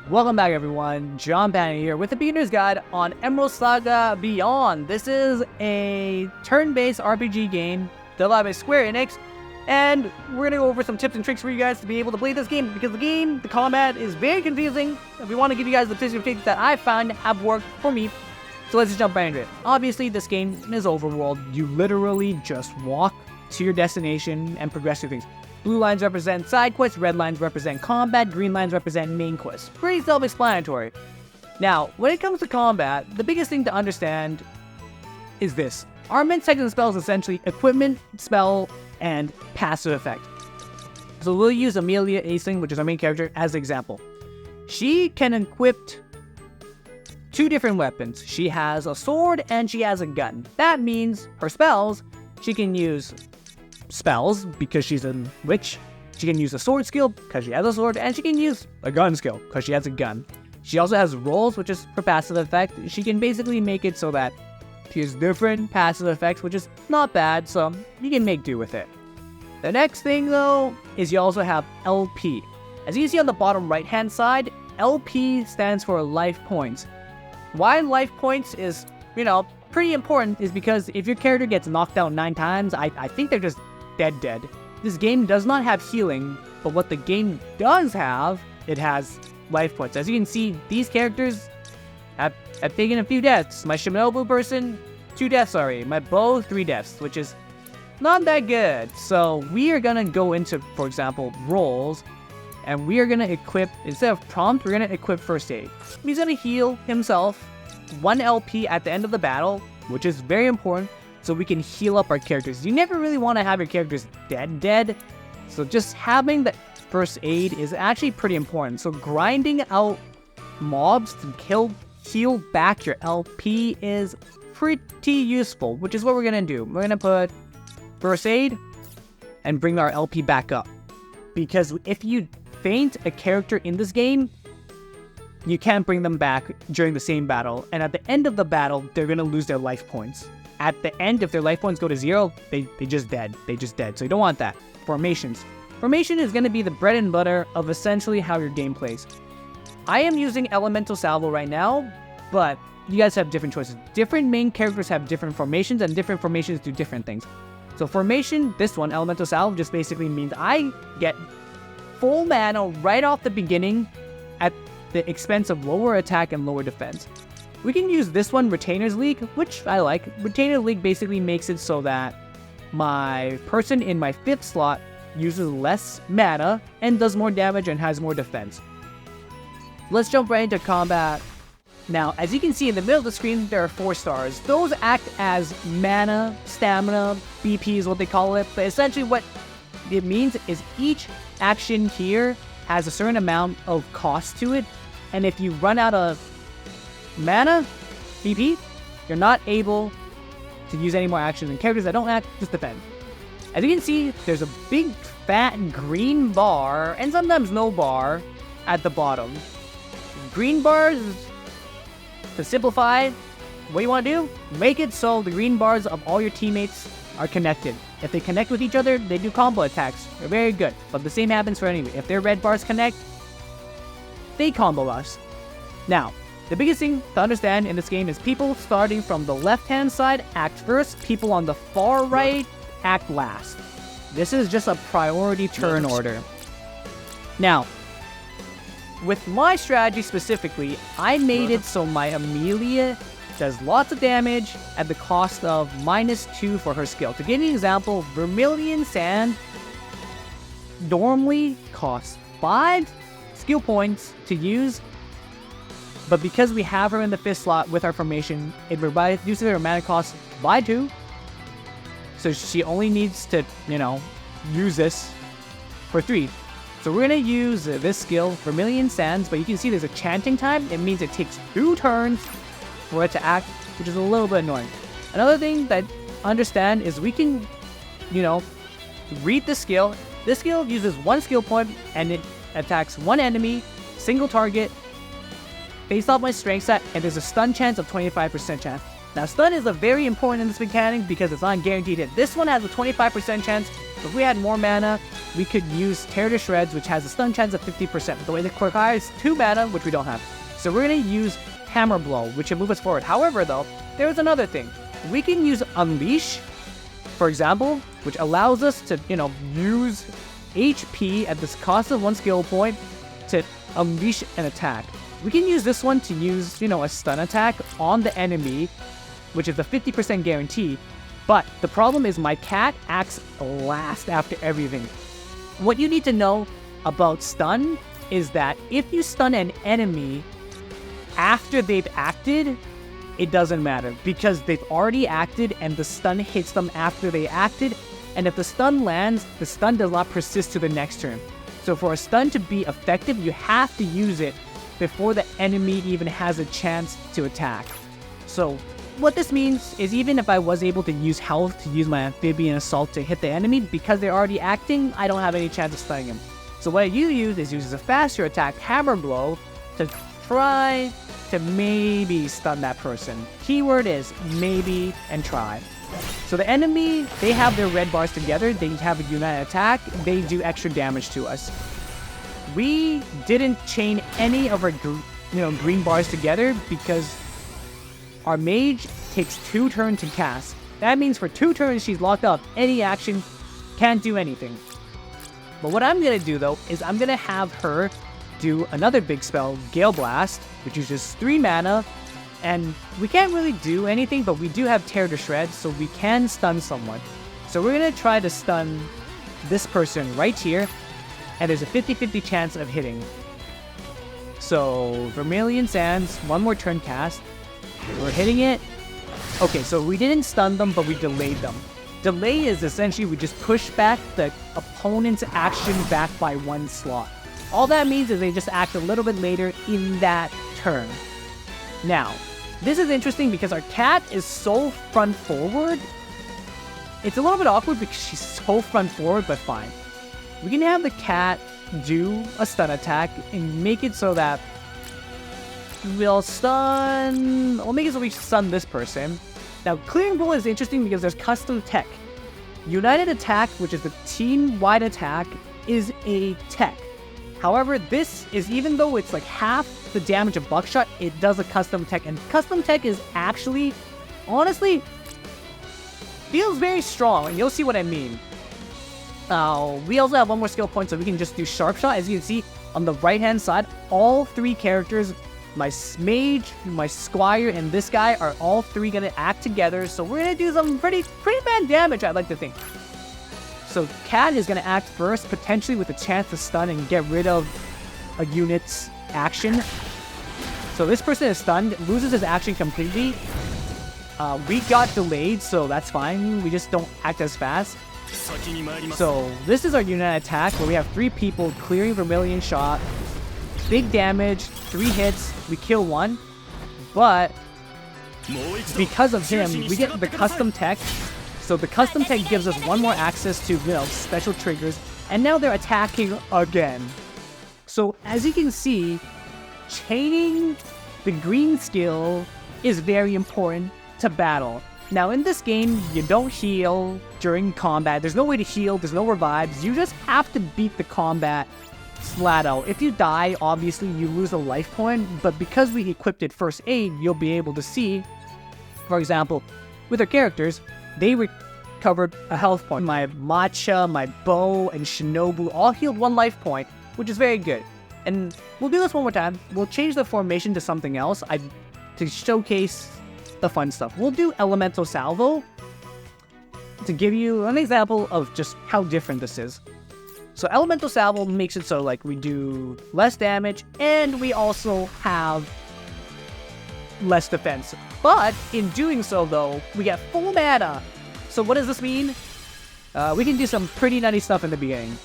Welcome back everyone, John Banner here with the Beginner's Guide on Emerald Saga Beyond. This is a turn-based RPG game developed by Square Enix, and we're going to go over some tips and tricks for you guys to be able to play this game, because the combat is very confusing, and we want to give you guys the tips and tricks that I found have worked for me. So let's just jump right into it. Obviously, this game is overworld. You literally just walk to your destination and progress through things. Blue lines represent side quests, red lines represent combat, green lines represent main quests. Pretty self-explanatory. Now, when it comes to combat, the biggest thing to understand is this. Armament, techs, and spells is essentially equipment, spell, and passive effect. So we'll use Amelia Aisling, which is our main character, as an example. She can equip two different weapons. She has a sword and she has a gun. That means her spells, she can use spells because she's a witch. She can use a sword skill because she has a sword, and she can use a gun skill because she has a gun. She also has rolls, which is for passive effect. She can basically make it so that she has different passive effects, which is not bad, so you can make do with it. The next thing though is you also have LP. As you can see on the bottom right hand side, LP stands for life points. Why life points is, pretty important is because if your character gets knocked out 9 times, I think they're just dead. This game does not have healing, but what the game does have, it has life points. As you can see, these characters have taken a few deaths. My Shinobu person, 2 deaths already. My bow, 3 deaths, which is not that good. So we are gonna go into, for example, rolls, and we are gonna equip, instead of prompt, we're gonna equip first aid. He's gonna heal himself 1 LP at the end of the battle, which is very important, so we can heal up our characters. You never really want to have your characters dead, so just having the first aid is actually pretty important. So grinding out mobs to heal back your LP is pretty useful, which is what we're gonna do. We're gonna put first aid and bring our LP back up, because if you faint a character in this game, you can't bring them back during the same battle, and at the end of the battle, they're gonna lose their life points. At the end, if their life points go to 0, they just dead. So you don't want that. Formations. Formation is gonna be the bread and butter of essentially how your game plays. I am using Elemental Salvo right now, but you guys have different choices. Different main characters have different formations, and different formations do different things. So formation, this one, Elemental Salvo, just basically means I get full mana right off the beginning at the expense of lower attack and lower defense. We can use this one, Retainer's League, which I like. Retainer's League basically makes it so that my person in my 5th slot uses less mana and does more damage and has more defense. Let's jump right into combat. Now, as you can see in the middle of the screen, there are 4 stars. Those act as mana, stamina, BP is what they call it, but essentially what it means is each action here has a certain amount of cost to it, and if you run out of mana, BP, you're not able to use any more actions, and characters that don't act just defend. As you can see, there's a big fat green bar, and sometimes no bar, at the bottom. Green bars, to simplify, what you want to do, make it so the green bars of all your teammates are connected. If they connect with each other, they do combo attacks. They're very good, but the same happens for enemy. If their red bars connect, they combo us. Now, the biggest thing to understand in this game is people starting from the left-hand side act first, people on the far right act last. This is just a priority turn order. Now, with my strategy specifically, I made it so my Amelia does lots of damage at the cost of -2 for her skill. To give you an example, Vermilion Sand normally costs 5 skill points to use, but because we have her in the 5th slot with our formation, it reduces her mana cost by 2, so she only needs to, use this for 3. So we're gonna use this skill, Vermilion Sands, but you can see there's a chanting time. It means it takes 2 turns for it to act, which is a little bit annoying. Another thing that understand is we can, read the skill. This skill uses 1 skill point, and it attacks 1 enemy, single target, based off my strength set, and there's a stun chance of 25% chance. Now, stun is a very important in this mechanic because it's not guaranteed hit. This one has a 25% chance, so if we had more mana, we could use Tear to Shreds, which has a stun chance of 50%. The way it requires 2 mana, which we don't have. So we're going to use Hammer Blow, which will move us forward. However, though, there's another thing. We can use Unleash, for example, which allows us to, use HP at this cost of 1 skill point to unleash an attack. We can use this one to use, a stun attack on the enemy, which is a 50% guarantee. But the problem is my cat acts last after everything. What you need to know about stun is that if you stun an enemy after they've acted, it doesn't matter because they've already acted and the stun hits them after they acted. And if the stun lands, the stun does not persist to the next turn. So for a stun to be effective, you have to use it before the enemy even has a chance to attack. So what this means is even if I was able to use health to use my Amphibian Assault to hit the enemy, because they're already acting, I don't have any chance of stunning him. So what you use is use a faster attack, Hammer Blow, to try to maybe stun that person. Keyword is maybe and try. So the enemy, they have their red bars together, they have a united attack, they do extra damage to us. We didn't chain any of our green bars together because our mage takes 2 turns to cast. That means for 2 turns she's locked up. Any action, can't do anything. But what I'm going to do though is I'm going to have her do another big spell, Gale Blast, which uses 3 mana. And we can't really do anything, but we do have Tear to Shreds, so we can stun someone. So we're going to try to stun this person right here, and there's a 50-50 chance of hitting. So Vermilion Sands, 1 more turn cast. We're hitting it. Okay, so we didn't stun them, but we delayed them. Delay is essentially we just push back the opponent's action back by 1 slot. All that means is they just act a little bit later in that turn. Now, this is interesting because our cat is so front forward. It's a little bit awkward because she's so front forward, but fine. We can have the cat do a stun attack and make it so that we'll make it so we stun this person. Now, Clearing Blow is interesting because there's custom tech. United Attack, which is the team-wide attack, is a tech. However, this is, even though it's like half the damage of Buckshot, it does a custom tech. And custom tech is actually, honestly, feels very strong. And you'll see what I mean. We also have 1 more skill point, so we can just do Sharp Shot. As you can see, on the right-hand side, all 3 characters, my Mage, my Squire, and this guy are all 3 going to act together. So we're going to do some pretty bad damage, I'd like to think. So Cat is going to act first, potentially with a chance to stun and get rid of a unit's action. So this person is stunned, loses his action completely. We got delayed, so that's fine. We just don't act as fast. So this is our united attack where we have 3 people clearing Vermilion Shot. Big damage, 3 hits, we kill 1. But because of him, we get the custom tech. So the custom tech gives us 1 more access to, special triggers. And now they're attacking again. So as you can see, chaining the green skill is very important to battle. Now in this game, you don't heal during combat. There's no way to heal, there's no revives. You just have to beat the combat flat out. If you die, obviously you lose a life point, but because we equipped it first aid, you'll be able to see, for example, with our characters, they recovered a health point. My Matcha, my Bow, and Shinobu all healed 1 life point, which is very good. And we'll do this 1 more time. We'll change the formation to something else to showcase the fun stuff. We'll do Elemental Salvo to give you an example of just how different this is. So Elemental Salvo makes it so like we do less damage and we also have less defense. But in doing so though, we get full mana. So what does this mean? We can do some pretty nutty stuff in the beginning.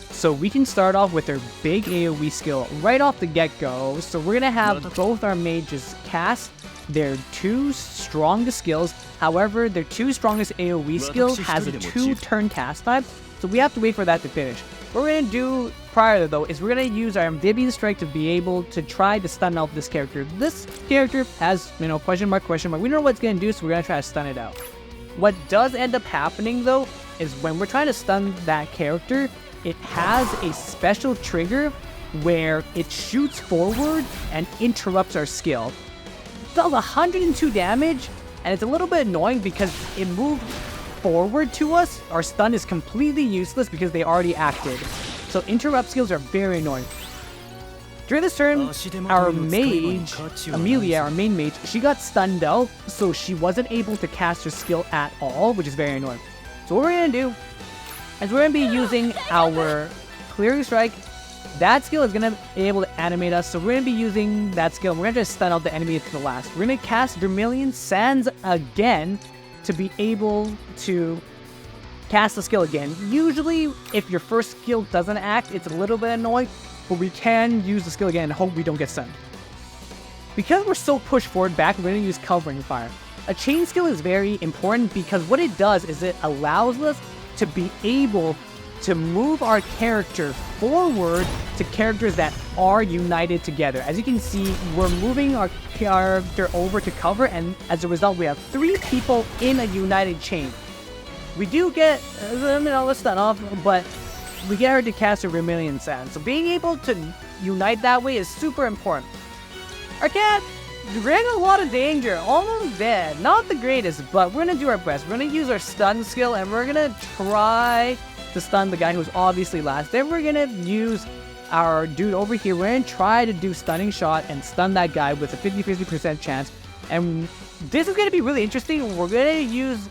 So we can start off with their big AoE skill right off the get-go. So we're going to have both our mages cast their 2 strongest skills. However, their 2 strongest AoE skill has a 2-turn cast time. So we have to wait for that to finish. What we're going to do prior to though is we're going to use our Amphibian Strike to be able to try to stun out this character. This character has, question mark. We don't know what it's going to do, so we're going to try to stun it out. What does end up happening though is when we're trying to stun that character, it has a special trigger where it shoots forward and interrupts our skill. It does 102 damage, and it's a little bit annoying because it moved forward to us. Our stun is completely useless because they already acted. So interrupt skills are very annoying. During this turn, our mage, Amelia, our main mage, she got stunned out, so she wasn't able to cast her skill at all, which is very annoying. So what we're going to do is we're going to be using our Clearing Strike. That skill is going to be able to animate us, so we're going to be using that skill. We're going to just stun out the enemy to the last. We're going to cast Vermilion Sands again to be able to cast the skill again. Usually, if your first skill doesn't act, it's a little bit annoying, but we can use the skill again and hope we don't get stunned. Because we're so pushed forward back, we're going to use Covering Fire. A chain skill is very important because what it does is it allows us to be able to move our character forward to characters that are united together. As you can see, we're moving our character over to cover, and as a result, we have 3 people in a united chain. We do get the stun off, but we get her to cast a Vermilion Sand. So being able to unite that way is super important. Our cat ran a lot of danger, almost dead. Not the greatest, but we're gonna do our best. We're gonna use our stun skill, and we're gonna try to stun the guy who's obviously last. Then we're gonna use our dude over here. We're gonna try to do Stunning Shot and stun that guy with a 50% chance. And this is gonna be really interesting. We're gonna use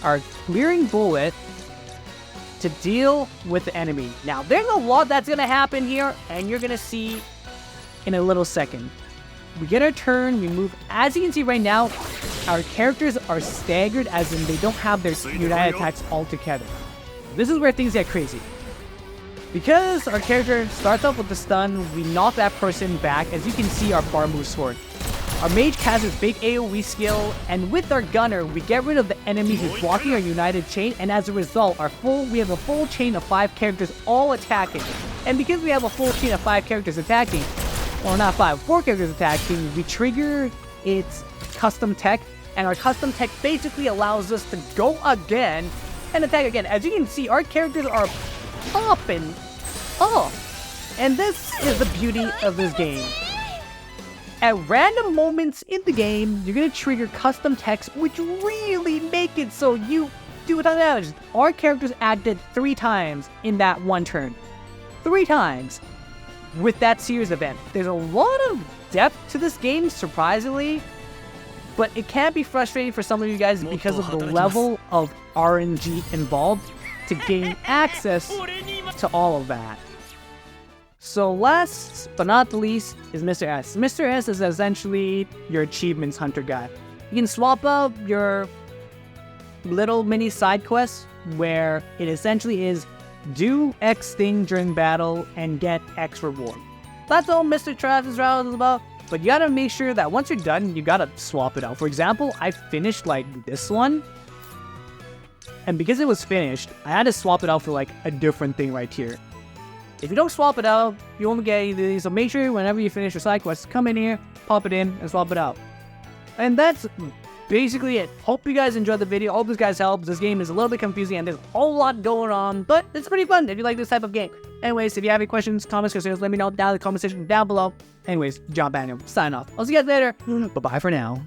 our Clearing Bullet to deal with the enemy. Now, there's a lot that's gonna happen here, and you're gonna see in a little second. We get our turn, we move. As you can see right now, our characters are staggered, as in they don't have their united attacks all together. This is where things get crazy. Because our character starts off with the stun, we knock that person back. As you can see, our bar moves forward. Our mage casts his big AoE skill, and with our gunner, we get rid of the enemy who's blocking our united chain, and as a result, we have a full chain of 5 characters all attacking. And because we have a full chain of 5 characters attacking, or not 5, 4 characters attacking, we trigger its custom tech, and our custom tech basically allows us to go again and attack again. As you can see, our characters are popping off. And this is the beauty of this game. At random moments in the game, you're going to trigger custom techs, which really make it so you do a ton of damage. Our characters acted 3 times in that one turn. 3 times with that series event. There's a lot of depth to this game, surprisingly, but it can be frustrating for some of you guys because of the level of RNG involved to gain access to all of that. So last but not the least is Mr. S. Mr. S is essentially your achievements hunter guy. You can swap out your little mini side quests where it essentially is do X thing during battle and get X reward. That's all Mr. Travis Route is about. But you gotta make sure that once you're done, you gotta swap it out. For example, I finished like this one, and because it was finished, I had to swap it out for like a different thing right here. If you don't swap it out, you only get either of these. So make sure whenever you finish your side quest, come in here, pop it in, and swap it out. And that's basically it. Hope you guys enjoyed the video. Hope this guys helps. This game is a little bit confusing and there's a whole lot going on, but it's pretty fun if you like this type of game. Anyways, if you have any questions, comments, concerns, let me know down in the comment section down below. Anyways, John Baniel, sign off. I'll see you guys later. Bye-bye for now.